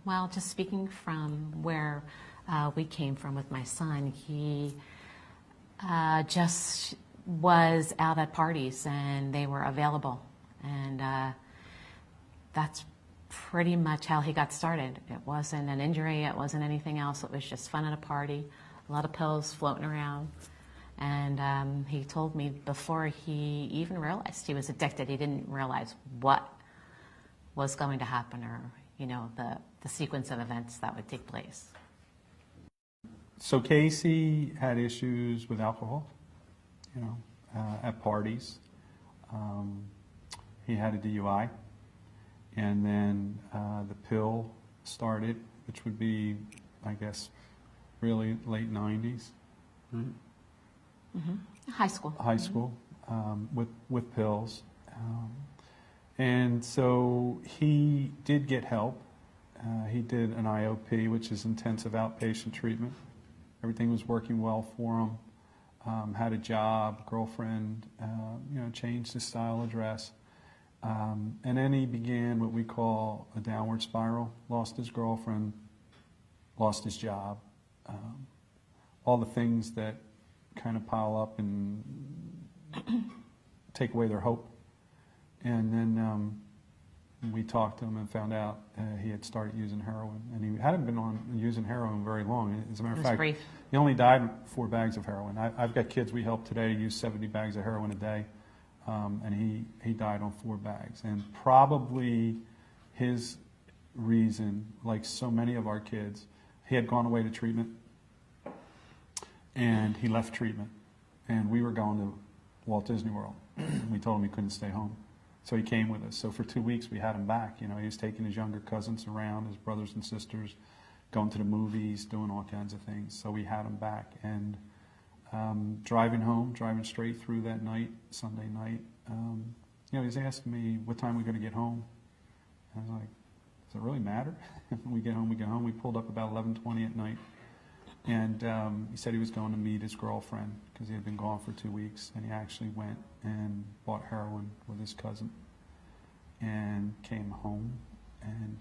Well, just speaking from where we came from with my son, he just was out at parties and they were available. And that's pretty much how he got started. It wasn't an injury, it wasn't anything else. It was just fun at a party, a lot of pills floating around. And he told me before he even realized he was addicted, he didn't realize what was going to happen, or the sequence of events that would take place. So Casey had issues with alcohol, at parties. He had a DUI, and then the pill started, which would be, I guess, really late 90s. Right? Mm-hmm. High school. High school, with pills. And so he did get help. He did an IOP, which is intensive outpatient treatment. Everything was working well for him. Had a job, girlfriend, changed his style of dress. And then he began what we call a downward spiral. Lost his girlfriend, lost his job. All the things that kind of pile up and take away their hope. And then we talked to him and found out he had started using heroin. And he hadn't been using heroin very long. As a matter of fact, brief. He only died 4 bags of heroin. I've got kids we help today use 70 bags of heroin a day. And he died on 4 bags. And probably his reason, like so many of our kids, he had gone away to treatment. And he left treatment. And we were going to Walt Disney World. We told him he couldn't stay home. So he came with us. So for 2 weeks we had him back. He was taking his younger cousins around, his brothers and sisters, going to the movies, doing all kinds of things. So we had him back. And driving home, driving straight through that night, Sunday night, he was asking me, what time are we going to get home? And I was like, does it really matter? When we get home, we get home. We pulled up about 11:20 at night. And he said he was going to meet his girlfriend because he had been gone for 2 weeks. And he actually went and bought heroin with his cousin and came home. And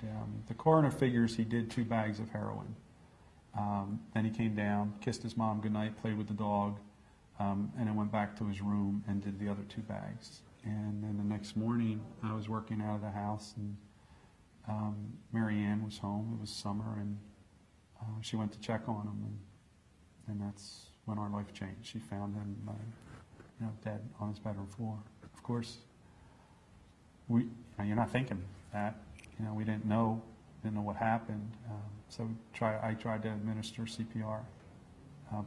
the coroner figures he did 2 bags of heroin. Then he came down, kissed his mom goodnight, played with the dog, and then went back to his room and did the other 2 bags. And then the next morning, I was working out of the house, and Maryann was home. It was summer, and she went to check on him, and that's when our life changed. She found him, dead on his bedroom floor. Of course, you're not thinking that. We didn't know what happened. So I tried to administer CPR,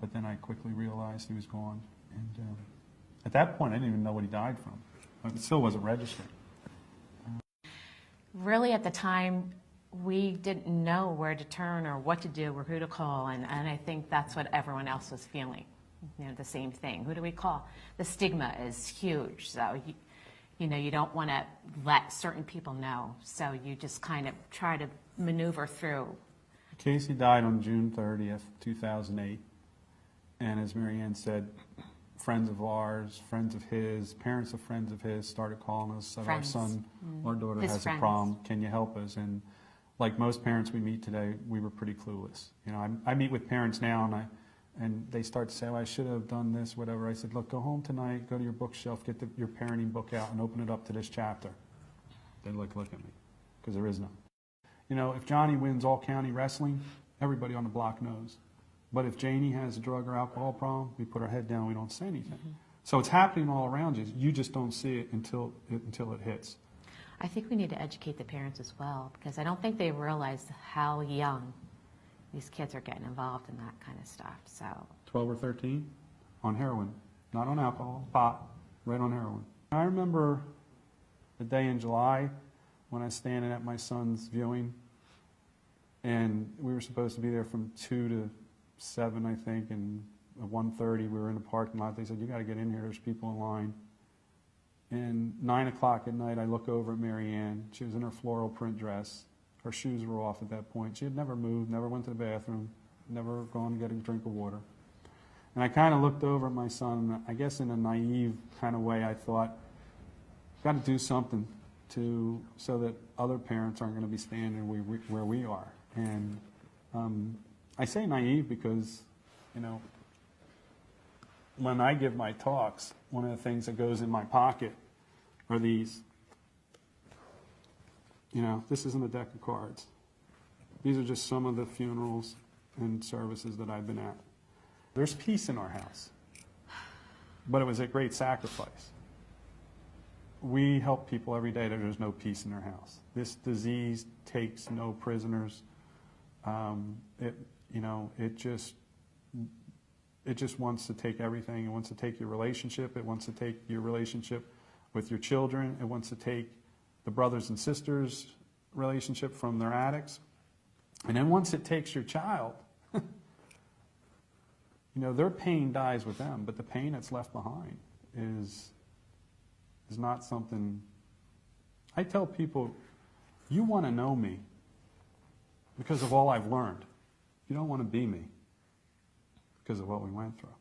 but then I quickly realized he was gone. And at that point, I didn't even know what he died from. It still wasn't registered. Really, at the time, we didn't know where to turn or what to do or who to call, and I think that's what everyone else was feeling, the same thing. Who do we call? The stigma is huge, so you don't want to let certain people know, so you just kind of try to maneuver through. Casey died on June 30th, 2008, and as Maryann said, friends of ours, friends of his, parents of friends of his started calling us, said, our son, our daughter has a problem, can you help us? And like most parents we meet today, we were pretty clueless. I meet with parents now, and they start to say, I should have done this, whatever. I said, look, go home tonight, go to your bookshelf, get your parenting book out, and open it up to this chapter. They look at me, because there is none. If Johnny wins all county wrestling, everybody on the block knows. But if Janie has a drug or alcohol problem, we put our head down, we don't say anything. Mm-hmm. So it's happening all around you. You just don't see it until it hits. I think we need to educate the parents as well, because I don't think they realize how young these kids are getting involved in that kind of stuff. So 12 or 13 on heroin, not on alcohol, pot, right on heroin. I remember the day in July when I was standing at my son's viewing, and we were supposed to be there from 2 to 7, I think, and at 1:30 we were in the parking lot. They said, you got to get in here, there's people in line. And 9 o'clock at night, I look over at Maryann. She was in her floral print dress. Her shoes were off at that point. She had never moved, never went to the bathroom, never gone to get a drink of water. And I kind of looked over at my son. I guess in a naive kind of way, I thought, got to do something so that other parents aren't going to be standing where we are. And I say naive because, you know, when I give my talks, one of the things that goes in my pocket are these. You know, this isn't a deck of cards. These are just some of the funerals and services that I've been at. There's peace in our house, but it was a great sacrifice. We help people every day that there's no peace in their house. This disease takes no prisoners. It just wants to take everything. It wants to take your relationship. It wants to take your relationship with your children. It wants to take the brothers and sisters relationship from their addicts. And then once it takes your child, you know, their pain dies with them, but the pain that's left behind is not something. I tell people, you want to know me because of all I've learned. You don't want to be me because of what we went through.